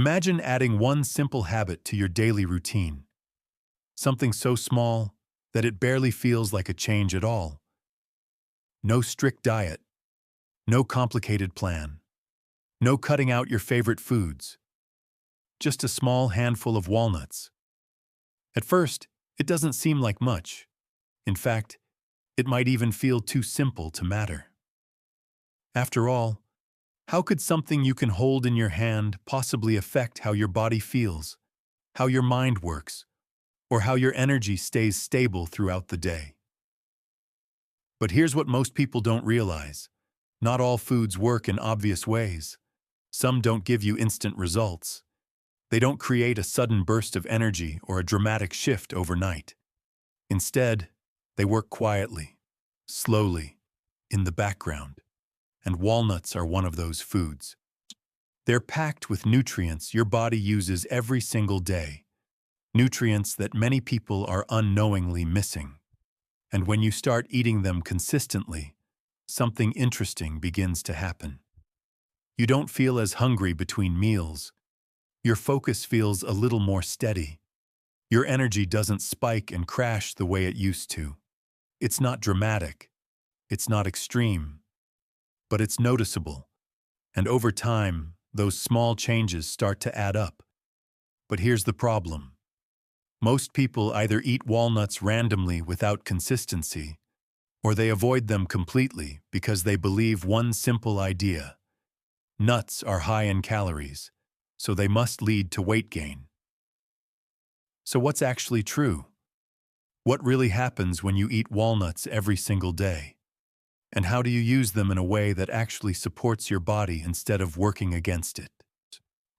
Imagine adding one simple habit to your daily routine. Something so small that it barely feels like a change at all. No strict diet, no complicated plan, no cutting out your favorite foods. Just a small handful of walnuts. At first, it doesn't seem like much. In fact, it might even feel too simple to matter. After all, how could something you can hold in your hand possibly affect how your body feels, how your mind works, or how your energy stays stable throughout the day? But here's what most people don't realize. Not all foods work in obvious ways. Some don't give you instant results. They don't create a sudden burst of energy or a dramatic shift overnight. Instead, they work quietly, slowly, in the background. And walnuts are one of those foods. They're packed with nutrients your body uses every single day, nutrients that many people are unknowingly missing. And when you start eating them consistently, something interesting begins to happen. You don't feel as hungry between meals. Your focus feels a little more steady. Your energy doesn't spike and crash the way it used to. It's not dramatic. It's not extreme. But it's noticeable. And over time, those small changes start to add up. But here's the problem. Most people either eat walnuts randomly without consistency, or they avoid them completely because they believe one simple idea. Nuts are high in calories, so they must lead to weight gain. So what's actually true? What really happens when you eat walnuts every single day? And how do you use them in a way that actually supports your body instead of working against it?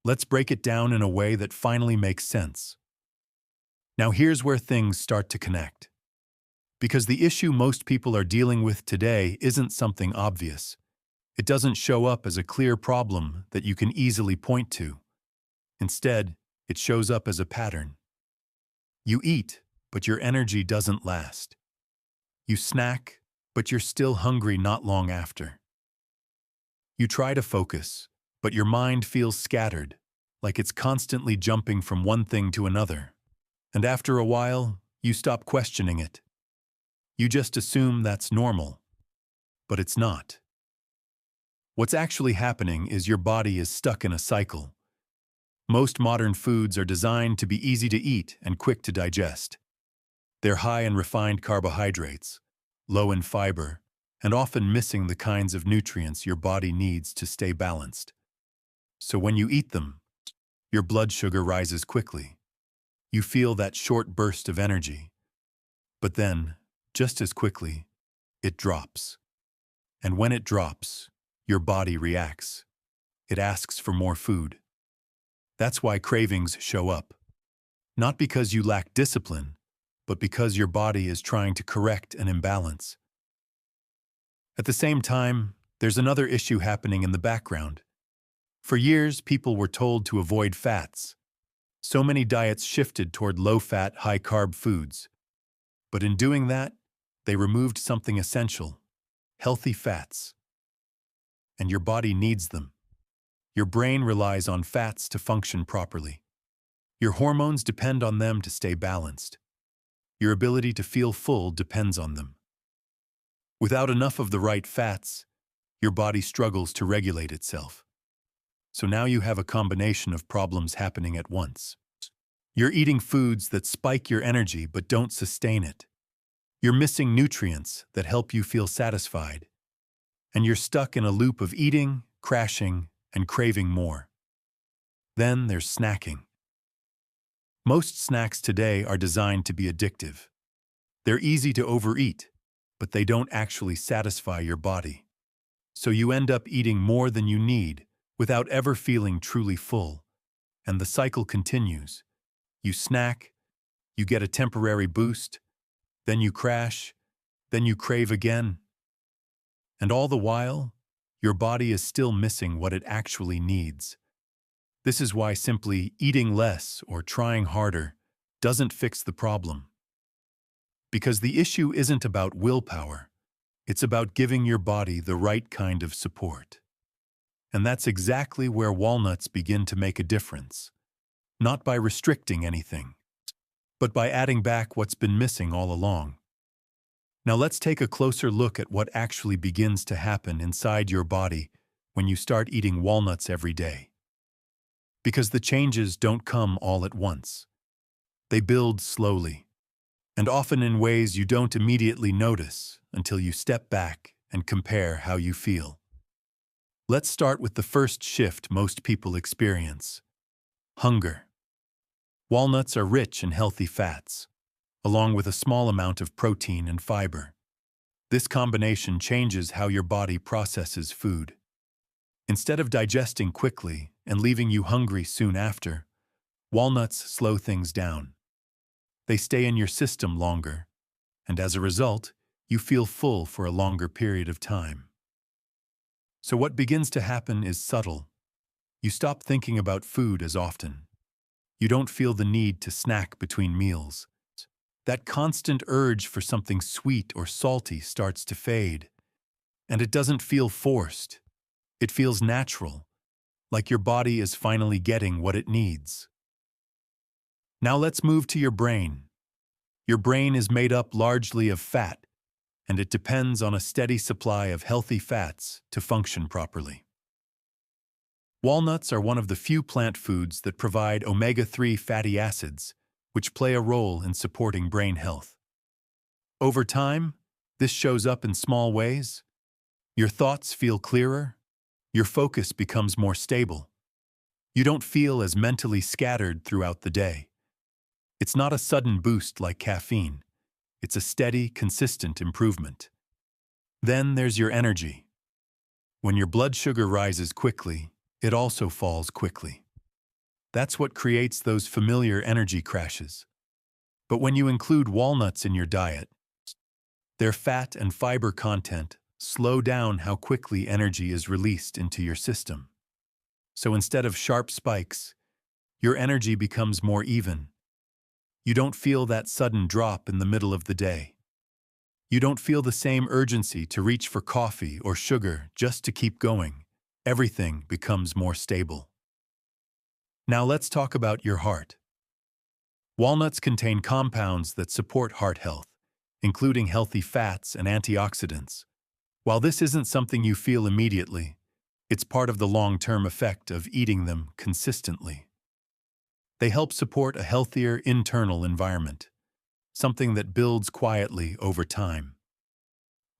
Let's break it down in a way that finally makes sense. Now here's where things start to connect. Because the issue most people are dealing with today isn't something obvious. It doesn't show up as a clear problem that you can easily point to. Instead, it shows up as a pattern. You eat, but your energy doesn't last. You snack, but you're still hungry not long after. You try to focus, but your mind feels scattered, like it's constantly jumping from one thing to another. And after a while, you stop questioning it. You just assume that's normal. But it's not. What's actually happening is your body is stuck in a cycle. Most modern foods are designed to be easy to eat and quick to digest. They're high in refined carbohydrates, low in fiber, and often missing the kinds of nutrients your body needs to stay balanced. So when you eat them, your blood sugar rises quickly. You feel that short burst of energy. But then, just as quickly, it drops. And when it drops, your body reacts. It asks for more food. That's why cravings show up. Not because you lack discipline, but because your body is trying to correct an imbalance. At the same time, there's another issue happening in the background. For years, people were told to avoid fats. So many diets shifted toward low-fat, high-carb foods. But in doing that, they removed something essential: healthy fats. And your body needs them. Your brain relies on fats to function properly. Your hormones depend on them to stay balanced. Your ability to feel full depends on them. Without enough of the right fats, your body struggles to regulate itself. So now you have a combination of problems happening at once. You're eating foods that spike your energy but don't sustain it. You're missing nutrients that help you feel satisfied. And you're stuck in a loop of eating, crashing, and craving more. Then there's snacking. Most snacks today are designed to be addictive. They're easy to overeat, but they don't actually satisfy your body. So you end up eating more than you need without ever feeling truly full. And the cycle continues. You snack, you get a temporary boost, then you crash, then you crave again. And all the while, your body is still missing what it actually needs. This is why simply eating less or trying harder doesn't fix the problem. Because the issue isn't about willpower, it's about giving your body the right kind of support. And that's exactly where walnuts begin to make a difference. Not by restricting anything, but by adding back what's been missing all along. Now let's take a closer look at what actually begins to happen inside your body when you start eating walnuts every day. Because the changes don't come all at once. They build slowly, and often in ways you don't immediately notice until you step back and compare how you feel. Let's start with the first shift most people experience: hunger. Walnuts are rich in healthy fats, along with a small amount of protein and fiber. This combination changes how your body processes food. Instead of digesting quickly and leaving you hungry soon after, walnuts slow things down. They stay in your system longer, and as a result, you feel full for a longer period of time. So what begins to happen is subtle. You stop thinking about food as often. You don't feel the need to snack between meals. That constant urge for something sweet or salty starts to fade. And it doesn't feel forced. It feels natural, like your body is finally getting what it needs. Now let's move to your brain. Your brain is made up largely of fat, and it depends on a steady supply of healthy fats to function properly. Walnuts are one of the few plant foods that provide omega-3 fatty acids, which play a role in supporting brain health. Over time, this shows up in small ways. Your thoughts feel clearer. Your focus becomes more stable. You don't feel as mentally scattered throughout the day. It's not a sudden boost like caffeine. It's a steady, consistent improvement. Then there's your energy. When your blood sugar rises quickly, it also falls quickly. That's what creates those familiar energy crashes. But when you include walnuts in your diet, their fat and fiber content slow down how quickly energy is released into your system. So instead of sharp spikes, your energy becomes more even. You don't feel that sudden drop in the middle of the day. You don't feel the same urgency to reach for coffee or sugar just to keep going. Everything becomes more stable. Now let's talk about your heart. Walnuts contain compounds that support heart health, including healthy fats and antioxidants. While this isn't something you feel immediately, it's part of the long-term effect of eating them consistently. They help support a healthier internal environment, something that builds quietly over time.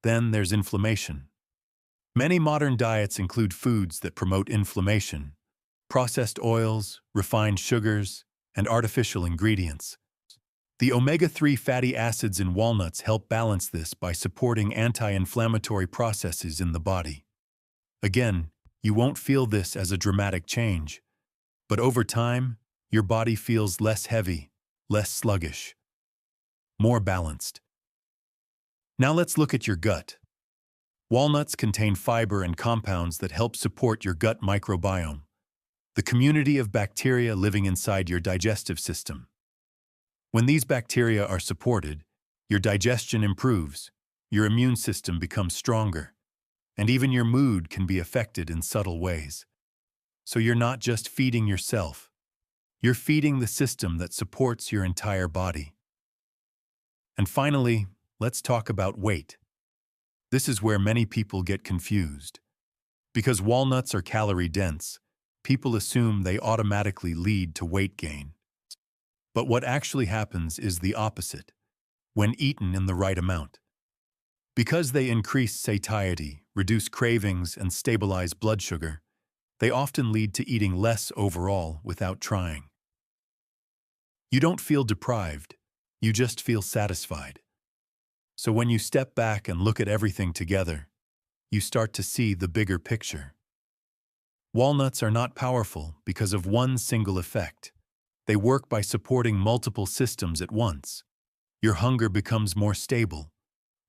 Then there's inflammation. Many modern diets include foods that promote inflammation: processed oils, refined sugars, and artificial ingredients. The omega-3 fatty acids in walnuts help balance this by supporting anti-inflammatory processes in the body. Again, you won't feel this as a dramatic change, but over time, your body feels less heavy, less sluggish, more balanced. Now let's look at your gut. Walnuts contain fiber and compounds that help support your gut microbiome, the community of bacteria living inside your digestive system. When these bacteria are supported, your digestion improves, your immune system becomes stronger, and even your mood can be affected in subtle ways. So you're not just feeding yourself, you're feeding the system that supports your entire body. And finally, let's talk about weight. This is where many people get confused. Because walnuts are calorie-dense, people assume they automatically lead to weight gain. But what actually happens is the opposite, when eaten in the right amount. Because they increase satiety, reduce cravings, and stabilize blood sugar, they often lead to eating less overall without trying. You don't feel deprived, you just feel satisfied. So when you step back and look at everything together, you start to see the bigger picture. Walnuts are not powerful because of one single effect. They work by supporting multiple systems at once. Your hunger becomes more stable.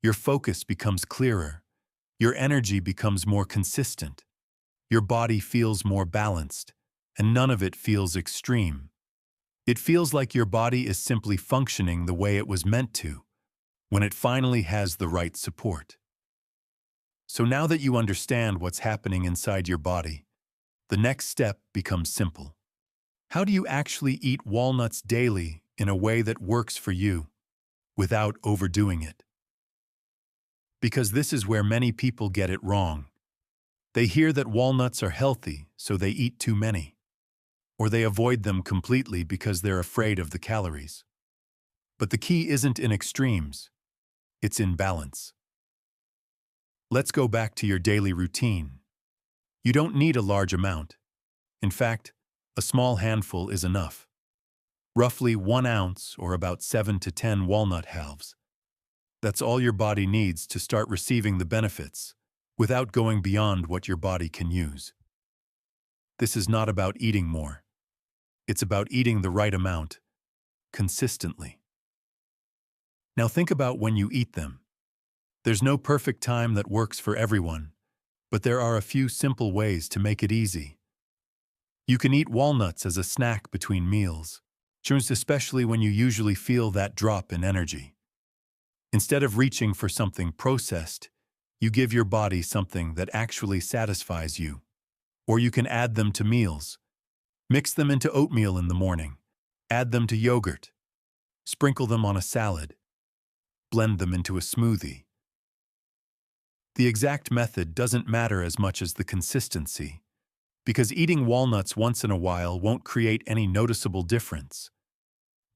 Your focus becomes clearer. Your energy becomes more consistent. Your body feels more balanced, and none of it feels extreme. It feels like your body is simply functioning the way it was meant to, when it finally has the right support. So now that you understand what's happening inside your body, The next step becomes simple. How do you actually eat walnuts daily in a way that works for you without overdoing it? Because this is where many people get it wrong. They hear that walnuts are healthy, so they eat too many. Or they avoid them completely because they're afraid of the calories. But the key isn't in extremes, it's in balance. Let's go back to your daily routine. You don't need a large amount. In fact, a small handful is enough. Roughly 1 ounce or about 7 to 10 walnut halves. That's all your body needs to start receiving the benefits without going beyond what your body can use. This is not about eating more. It's about eating the right amount, consistently. Now think about when you eat them. There's no perfect time that works for everyone, but there are a few simple ways to make it easy. You can eat walnuts as a snack between meals, especially when you usually feel that drop in energy. Instead of reaching for something processed, you give your body something that actually satisfies you. Or you can add them to meals. Mix them into oatmeal in the morning. Add them to yogurt. Sprinkle them on a salad. Blend them into a smoothie. The exact method doesn't matter as much as the consistency, because eating walnuts once in a while won't create any noticeable difference.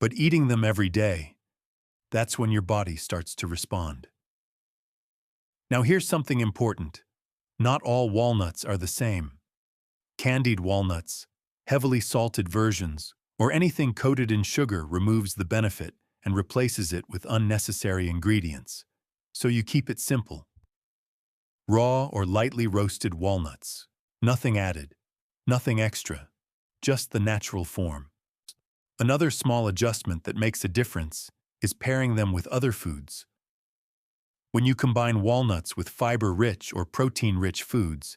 But eating them every day, that's when your body starts to respond. Now here's something important. Not all walnuts are the same. Candied walnuts, heavily salted versions, or anything coated in sugar removes the benefit and replaces it with unnecessary ingredients. So you keep it simple. Raw or lightly roasted walnuts. Nothing added, nothing extra, just the natural form. Another small adjustment that makes a difference is pairing them with other foods. When you combine walnuts with fiber-rich or protein-rich foods,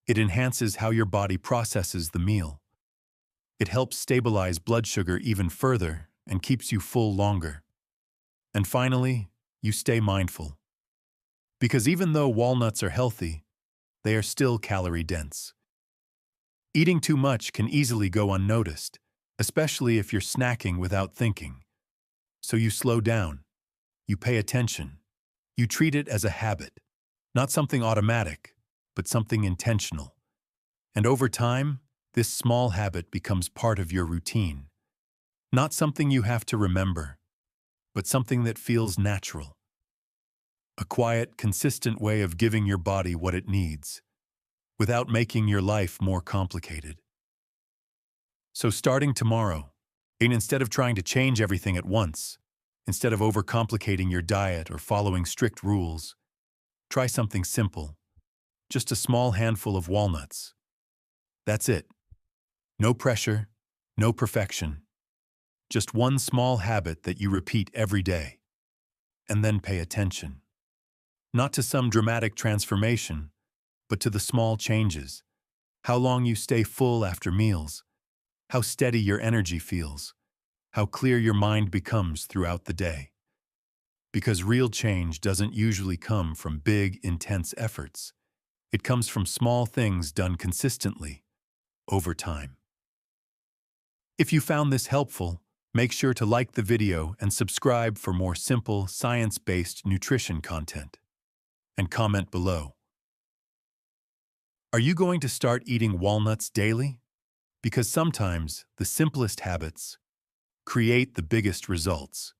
it enhances how your body processes the meal. It helps stabilize blood sugar even further and keeps you full longer. And finally, you stay mindful. Because even though walnuts are healthy, they are still calorie-dense. Eating too much can easily go unnoticed, especially if you're snacking without thinking. So you slow down, you pay attention, you treat it as a habit, not something automatic, but something intentional. And over time, this small habit becomes part of your routine. Not something you have to remember, but something that feels natural. A quiet, consistent way of giving your body what it needs, without making your life more complicated. So starting tomorrow, and instead of trying to change everything at once, instead of overcomplicating your diet or following strict rules, try something simple. Just a small handful of walnuts. That's it. No pressure, no perfection. Just one small habit that you repeat every day. And then pay attention. Not to some dramatic transformation, but to the small changes. How long you stay full after meals. How steady your energy feels. How clear your mind becomes throughout the day. Because real change doesn't usually come from big, intense efforts. It comes from small things done consistently, over time. If you found this helpful, make sure to like the video and subscribe for more simple, science-based nutrition content. And comment below. Are you going to start eating walnuts daily? Because sometimes the simplest habits create the biggest results.